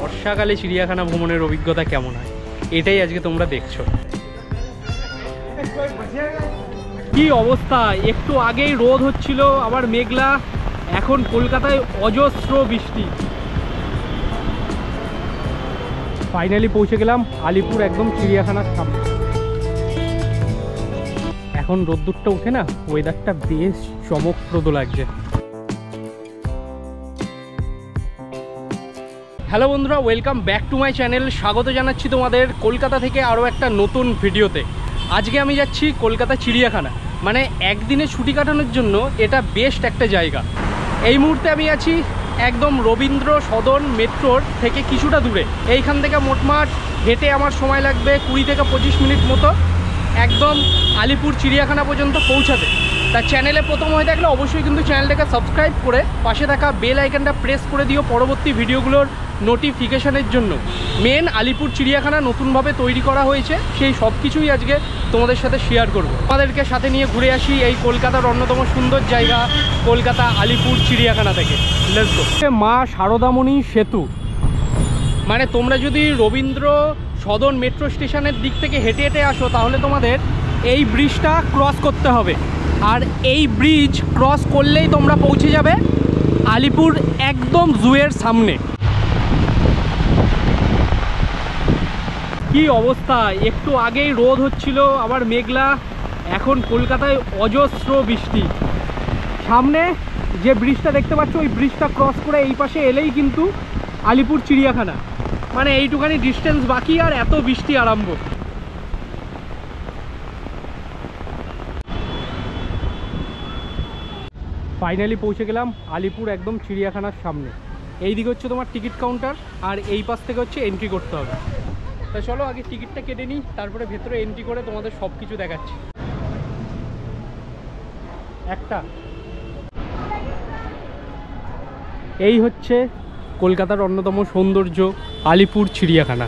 বর্ষাকালে চিড়িয়াখানা ভ্রমণের অভিজ্ঞতা কেমন হয় এটাই আজকে তোমরা দেখছো। কি অবস্থা, একটু আগেই রোদ হচ্ছিল, আবার মেঘলা, এখন কলকাতায় অজস্র বৃষ্টি। ফাইনালি পৌঁছে গেলাম আলিপুর, একদম চিড়িয়াখানার সামনে। এখন রোদ্দুরটা উঠে না, ওয়েদারটা বেশ চমকপ্রদ লাগছে। হ্যালো বন্ধুরা, welcome back to my channel. স্বাগত জানাচ্ছি তোমাদের কলকাতা থেকে আরও একটা নতুন ভিডিওতে। আজকে আমি যাচ্ছি কলকাতা চিড়িয়াখানা, মানে একদিনে ছুটি কাটানোর জন্য এটা বেস্ট একটা জায়গা। এই মুহূর্তে আমি আছি একদম রবীন্দ্র সদন মেট্রোর থেকে কিছুটা দূরে। এইখান থেকে মোটমাট হেঁটে আমার সময় লাগবে 20 থেকে 25 মিনিট মতো একদম আলিপুর চিড়িয়াখানা পর্যন্ত পৌঁছাতে। তা চ্যানেলে প্রথম হয়ে থাকলে অবশ্যই কিন্তু চ্যানেলটাকে সাবস্ক্রাইব করে পাশে থাকা বেল আইকনটা প্রেস করে দিও পরবর্তী ভিডিওগুলোর নোটিফিকেশনের জন্য। মেন আলিপুর চিড়িয়াখানা নতুনভাবে তৈরি করা হয়েছে, সেই সব কিছুই আজকে তোমাদের সাথে শেয়ার করব। আমাদেরকে সাথে নিয়ে ঘুরে আসি এই কলকাতার অন্যতম সুন্দর জায়গা কলকাতা আলিপুর চিড়িয়াখানা থেকে। Let's go. মা শারদামণি সেতু, মানে তোমরা যদি রবীন্দ্র সদন মেট্রো স্টেশনের দিক থেকে হেঁটে হেঁটে আসো তাহলে তোমাদের এই ব্রিজটা ক্রস করতে হবে, আর এই ব্রিজ ক্রস করলেই তোমরা পৌঁছে যাবে আলিপুর একদম জুয়ের সামনে। কি অবস্থা, একটু আগেই রোদ হচ্ছিল, আবার মেঘলা, এখন কলকাতায় অজস্র বৃষ্টি। সামনে যে ব্রিজটা দেখতে পাচ্ছ ওই ব্রিজটা ক্রস করে এই পাশে এলেই কিন্তু আলিপুর চিড়িয়াখানা, মানে এইটুখানি ডিস্টেন্স বাকি আর এত বৃষ্টি আরম্ভ। ফাইনালি পৌঁছে গেলাম আলিপুর একদম চিড়িয়াখানার সামনে। এই দিকে হচ্ছে তোমার টিকিট কাউন্টার, আর এই পাশ থেকে হচ্ছে এন্ট্রি করতে হবে। তা চলো আগে টিকিটটা কেটে নিই, তারপরে ভেতরে এন্ট্রি করে তোমাদের সব কিছু দেখাচ্ছি। এই হচ্ছে কলকাতার অন্যতম সৌন্দর্য আলিপুর চিড়িয়াখানা।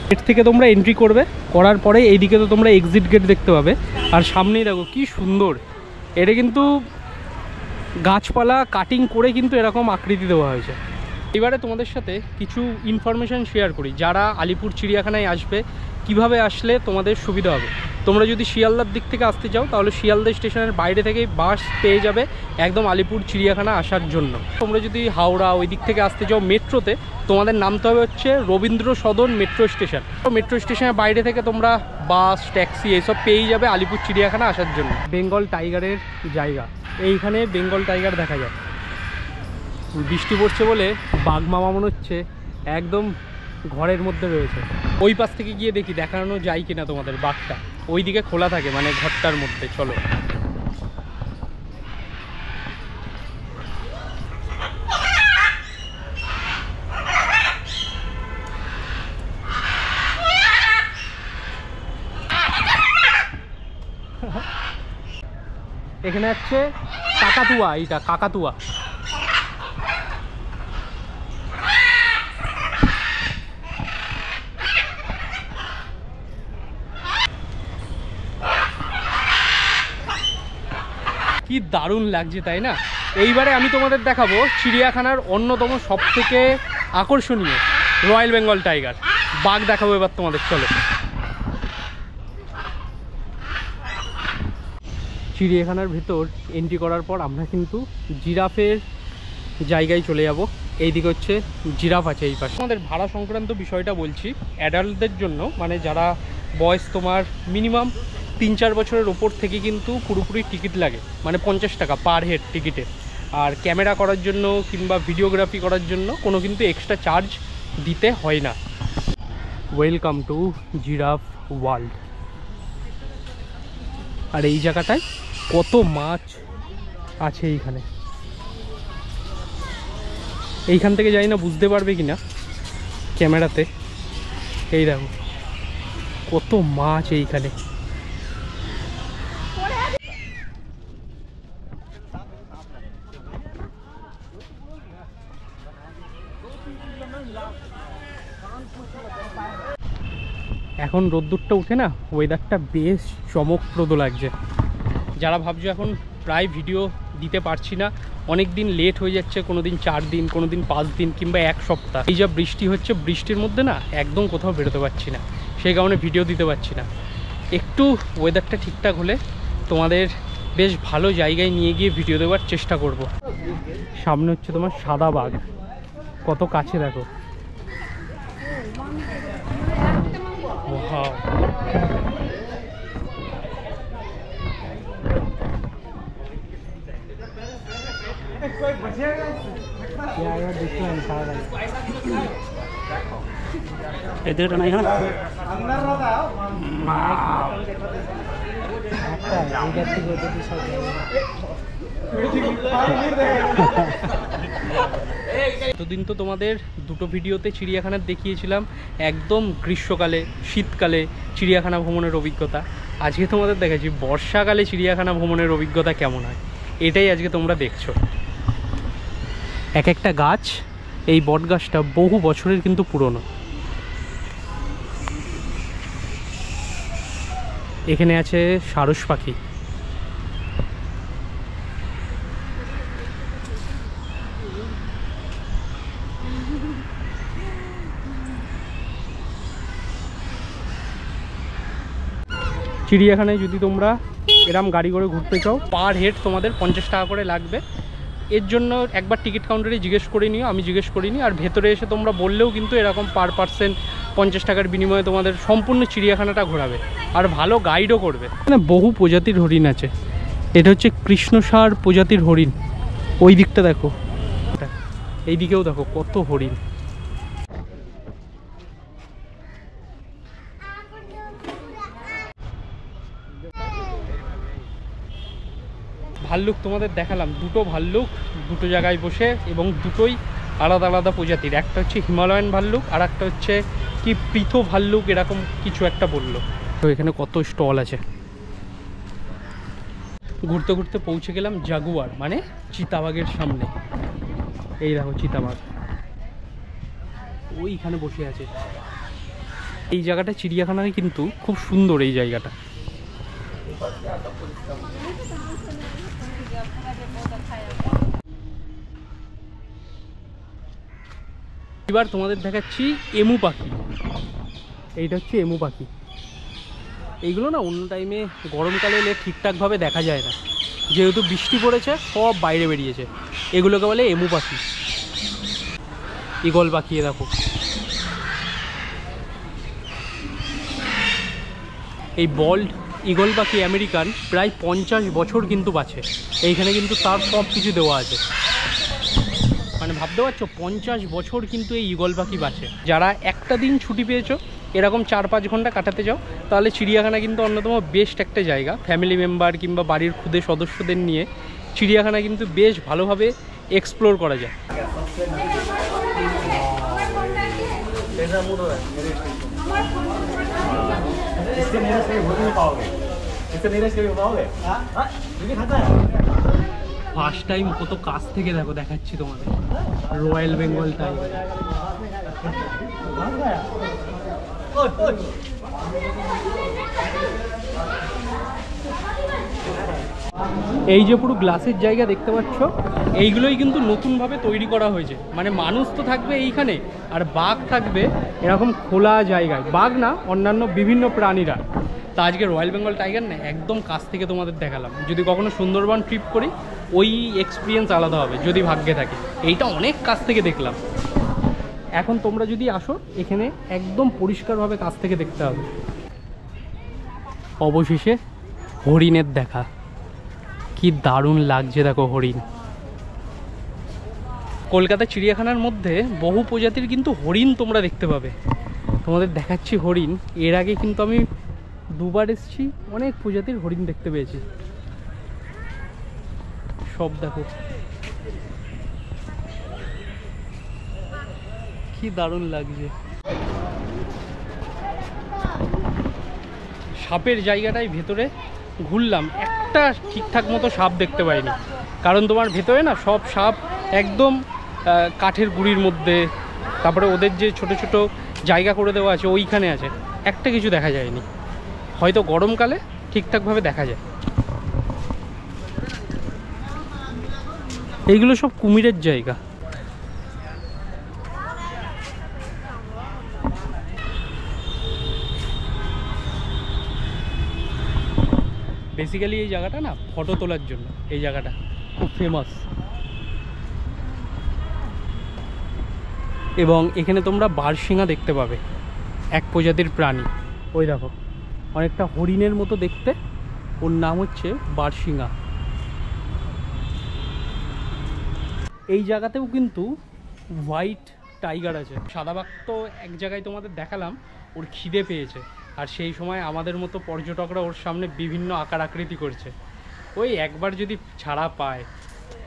গেট থেকে তোমরা এন্ট্রি করবে, করার পরে এইদিকে তো তোমরা এক্সিট গেট দেখতে পাবে, আর সামনেই দেখো কি সুন্দর। এটা কিন্তু গাছপালা কাটিং করে কিন্তু এরকম আকৃতি দেওয়া হয়েছে। এবারে তোমাদের সাথে কিছু ইনফরমেশান শেয়ার করি, যারা আলিপুর চিড়িয়াখানায় আসবে কিভাবে আসলে তোমাদের সুবিধা হবে। তোমরা যদি শিয়ালদার দিক থেকে আসতে চাও তাহলে শিয়ালদা স্টেশনের বাইরে থেকেই বাস পেয়ে যাবে একদম আলিপুর চিড়িয়াখানা আসার জন্য। তোমরা যদি হাওড়া ওই দিক থেকে আসতে চাও মেট্রোতে, তোমাদের নামতে হবে হচ্ছে Rabindra Sadan metro station. Metro স্টেশনের বাইরে থেকে তোমরা বাস ট্যাক্সি এইসব পেয়েই যাবে আলিপুর চিড়িয়াখানা আসার জন্য। বেঙ্গল টাইগারের জায়গা, এইখানে বেঙ্গল টাইগার দেখা যায়। বৃষ্টি পড়ছে বলে বাঘ মামা মনে হচ্ছে একদম ঘরের মধ্যে রয়েছে। ওই পাশ থেকে গিয়ে দেখি দেখানো যায় কিনা তোমাদের বাঘটা। ওই দিকে খোলা থাকে, মানে ঘরটার মধ্যে। চলো। এখানে আছে কাকাতুয়া, এইটা কাকাতুয়া। কি দারুণ লাগছে তাই না? এইবারে আমি তোমাদের দেখাবো চিড়িয়াখানার অন্যতম সবথেকে আকর্ষণীয় রয়্যাল বেঙ্গল টাইগার। বাঘ দেখাবো এবার তোমাদের। চলো। চিড়িয়াখানার ভেতর এন্ট্রি করার পর আমরা কিন্তু জিরাফের জায়গায় চলে যাব। এইদিকে হচ্ছে জিরাফ আছে এই পাশে। আমাদের ভাড়া সংক্রান্ত বিষয়টা বলছি। অ্যাডাল্টদের জন্য, মানে যারা বয়স তোমার মিনিমাম 3-4 বছরের ওপর থেকে কিন্তু পুরোপুরি টিকিট লাগে, মানে 50 টাকা পার হেড টিকিটে। আর ক্যামেরা করার জন্য কিংবা ভিডিওগ্রাফি করার জন্য কোনো কিন্তু এক্সট্রা চার্জ দিতে হয় না। Welcome to giraffe world. আর এই জায়গাটায় কত মাছ আছে এইখানে। এইখান থেকে জানি না বুঝতে পারবে কিনা ক্যামেরাতে। এই দেখো কত মাছ এইখানে। এখন রোদ্দুরটা উঠে না, ওয়েদারটা বেশ চমকপ্রদ লাগছে। যারা ভাবছো এখন প্রায় ভিডিও দিতে পারছি না, অনেক দিন লেট হয়ে যাচ্ছে, কোনো দিন 4 দিন, কোনো দিন 5 দিন কিংবা 1 সপ্তাহ। এই যা বৃষ্টি হচ্ছে, বৃষ্টির মধ্যে না একদম কোথাও বেরোতে পারছি না, সেই কারণে ভিডিও দিতে পারছি না। একটু ওয়েদারটা ঠিকঠাক হলে তোমাদের বেশ ভালো জায়গায় নিয়ে গিয়ে ভিডিও দেওয়ার চেষ্টা করব। সামনে হচ্ছে তোমার সাদা বাঘ, কত কাছে দেখো। ওয়াও, এদেরটা নাই হ্যাঁ এতদিন তো তোমাদের দুটো ভিডিওতে চিড়িয়াখানা দেখিয়েছিলাম, একদম গ্রীষ্মকালে শীতকালে চিড়িয়াখানা ভ্রমণের অভিজ্ঞতা। আজকে তোমাদের দেখাচ্ছি বর্ষাকালে চিড়িয়াখানা ভ্রমণের অভিজ্ঞতা কেমন হয়, এটাই আজকে তোমরা দেখছো। এক একটা গাছ, এই বট গাছটা বহু বছরের কিন্তু পুরনো। এখানে আছে সারস পাখি। চিড়িয়াখানায় যদি তোমরা এরম গাড়ি করে ঘুরতে চাও, পার হেড তোমাদের 50 টাকা করে লাগবে। এর জন্য একবার টিকিট কাউন্টারে জিজ্ঞেস করে নিও, আমি জিজ্ঞেস করিনি। আর ভেতরে এসে তোমরা বললেও কিন্তু এরকম পার পার্সন 50 টাকার বিনিময়ে তোমাদের সম্পূর্ণ চিড়িয়াখানাটা ঘোরাবে, আর ভালো গাইডও করবে। মানে বহু প্রজাতির হরিণ আছে। এটা হচ্ছে কৃষ্ণসার প্রজাতির হরিণ। ওই দিকটা দেখো, এই দিকেও দেখো কত হরিণ। ভাল্লুক তোমাদের দেখালাম, দুটো ভাল্লুক দুটো জায়গায় বসে, এবং দুটোই আলাদা আলাদা প্রজাতির। একটা হচ্ছে হিমালয়ান ভাল্লুক, আর একটা হচ্ছে কি পৃথ ভাল্লুক, এরকম কিছু একটা বললো। তো এখানে কত স্টল আছে। ঘুরতে ঘুরতে পৌঁছে গেলাম জাগুয়ার মানে চিতাবাঘের সামনে। এই দেখো চিতাবাঘ ওইখানে বসে আছে। এই জায়গাটা চিড়িয়াখানায় কিন্তু খুব সুন্দর এই জায়গাটা। এবার তোমাদের দেখাচ্ছি এমু পাখি। এইটা হচ্ছে এমু পাখি। এইগুলো না অন্য টাইমে গরমকালে এলে ঠিকঠাকভাবে দেখা যায় না, যেহেতু বৃষ্টি পড়েছে সব বাইরে বেরিয়েছে। এগুলোকে বলে এমু পাখি। ঈগল পাখি দেখো। এই বল্ড ঈগল পাখি আমেরিকান প্রায় 50 বছর কিন্তু বাঁচে। এইখানে কিন্তু তার সব কিছু দেওয়া আছে। মানে ভাবতে পারছো 50 বছর কিন্তু এই ঈগল পাখি বাঁচে। যারা একটা দিন ছুটি পেয়েছো, এরকম 4-5 ঘন্টা কাটাতে যাও, তাহলে চিড়িয়াখানা কিন্তু অন্যতম বেস্ট একটা জায়গা। ফ্যামিলি মেম্বার কিংবা বাড়ির খুদে সদস্যদের নিয়ে চিড়িয়াখানা কিন্তু বেশ ভালোভাবে এক্সপ্লোর করা যায়। ফার্স্ট টাইম কত কাছ থেকে দেখো দেখাচ্ছি তোমাদের রয়্যাল বেঙ্গল টাইগার। এই যে পুরো গ্লাসের জায়গা দেখতে পাচ্ছ, এইগুলোই কিন্তু নতুনভাবে তৈরি করা হয়েছে। মানে মানুষ তো থাকবে এইখানে, আর বাঘ থাকবে এরকম খোলা জায়গায়। বাঘ না, অন্যান্য বিভিন্ন প্রাণীরা। তা আজকে রয়্যাল বেঙ্গল টাইগার না একদম কাছ থেকে তোমাদের দেখালাম। যদি কখনো সুন্দরবন ট্রিপ করি, ওই এক্সপিরিয়েন্স আলাদা হবে যদি ভাগ্যে থাকে। এইটা অনেক কাছ থেকে দেখলাম। এখন তোমরা যদি আসো এখানে একদম পরিষ্কারভাবে কাছ থেকে দেখতে হবে। অবশেষে হরিণের দেখা, কি দারুণ লাগছে দেখো হরিণ। কলকাতা চিড়িয়াখানার মধ্যে বহু প্রজাতির কিন্তু হরিণ তোমরা দেখতে পাবে। তোমাদের দেখাচ্ছি হরিণ। এর আগে কিন্তু আমি 2বার এসেছি, অনেক প্রজাতির হরিণ দেখতে পেয়েছি। সব দেখো কি দারুণ লাগছে। সাপের জায়গাটায় ভেতরে ঘুরলাম, একটা ঠিকঠাক মতো সাপ দেখতে পাইনি। কারণ তোমার ভেতরে না সব সাপ একদম কাঠের গুঁড়ির মধ্যে, তারপরে ওদের যে ছোট ছোট জায়গা করে দেওয়া আছে ওইখানে আছে, একটা কিছু দেখা যায়নি। হয়তো গরমকালে ঠিকঠাকভাবে দেখা যায়। এইগুলো সব কুমিরের জায়গা। বেসিক্যালি এই জায়গাটা না ফটো তোলার জন্য, এই জায়গাটা খুব ফেমাস। এবং এখানে তোমরা বারশিঙা দেখতে পাবে, এক প্রজাতির প্রাণী। ওই দেখো অনেকটা হরিণের মতো দেখতে, ওর নাম হচ্ছে বারশিঙা। এই জায়গাতেও কিন্তু হোয়াইট টাইগার আছে। সাদাবাগ তো এক জায়গায় তোমাদের দেখালাম, ওর খিদে পেয়েছে, আর সেই সময় আমাদের মতো পর্যটকরা ওর সামনে বিভিন্ন আকার আকৃতি করছে। ওই একবার যদি ছাড়া পায়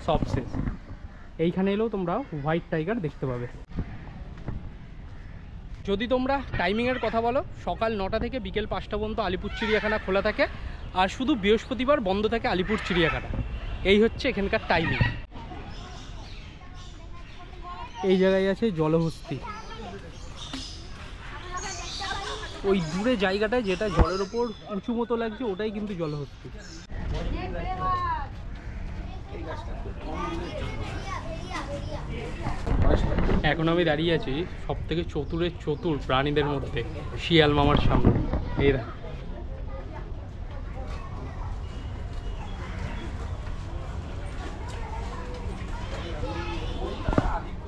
সব শেষ। এইখানে এলেও তোমরা হোয়াইট টাইগার দেখতে পাবে। যদি তোমরা টাইমিংয়ের কথা বলো, সকাল 9টা থেকে বিকেল 5টা পর্যন্ত আলিপুর চিড়িয়াখানা খোলা থাকে, আর শুধু বৃহস্পতিবার বন্ধ থাকে আলিপুর চিড়িয়াখানা। এই হচ্ছে এখানকার টাইমিং। এই জায়গায় আছে জলহস্তি, ওই দূরে জায়গাটায় যেটা জলের ওপর উঁচু মতো লাগছে ওটাই কিন্তু জলহস্তি। এখন আমি দাঁড়িয়ে আছি সব থেকে চতুরের চতুর প্রাণীদের মধ্যে, শিয়াল মামার সামনে। এরা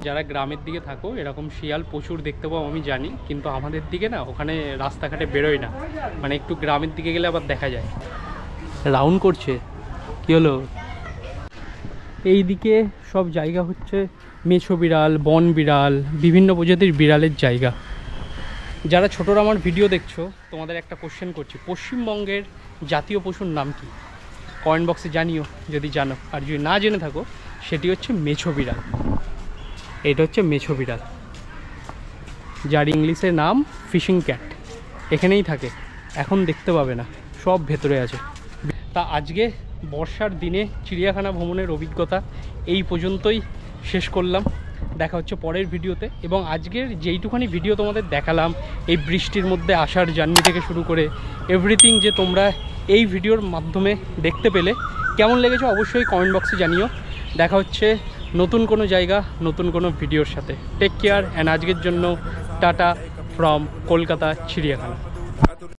যারা গ্রামের দিকে থাকো এরকম শিয়াল প্রচুর দেখতে পাও আমি জানি, কিন্তু আমাদের দিকে না ওখানে রাস্তাঘাটে বেরোয় না, মানে একটু গ্রামের দিকে গেলে আবার দেখা যায়। রাউন্ড করছে, কি হলো? এই দিকে সব জায়গা হচ্ছে মেছো বিড়াল, বন বিড়াল, বিভিন্ন প্রজাতির বিড়ালের জায়গা। যারা ছোটরা আমার ভিডিও দেখছো তোমাদের একটা কোশ্চেন করছি, পশ্চিমবঙ্গের জাতীয় পশুর নাম কি? কমেন্ট বক্সে জানিও যদি জানো, আর যদি না জেনে থাকো সেটি হচ্ছে মেছো বিড়াল। এটা হচ্ছে মেছো বিড়াল, যার ইংলিশে নাম ফিশিং ক্যাট। এখানেই থাকে, এখন দেখতে পাবে না, সব ভেতরে আছে। তা আজকে বর্ষার দিনে চিড়িয়াখানা ভ্রমণের অভিজ্ঞতা এই পর্যন্তই শেষ করলাম। দেখা হচ্ছে পরের ভিডিওতে। এবং আজকের যেইটুখানি ভিডিও তোমাদের দেখালাম, এই বৃষ্টির মধ্যে আসার জার্নি থেকে শুরু করে এভরিথিং যে তোমরা এই ভিডিওর মাধ্যমে দেখতে পেলে, কেমন লেগেছে অবশ্যই কমেন্ট বক্সে জানিও। দেখা হচ্ছে নতুন কোনো জায়গা, নতুন কোনো ভিডিওর সাথে। টেক কেয়ার, অ্যান্ড আজকের জন্য টাটা ফ্রম কলকাতা চিড়িয়াখানা।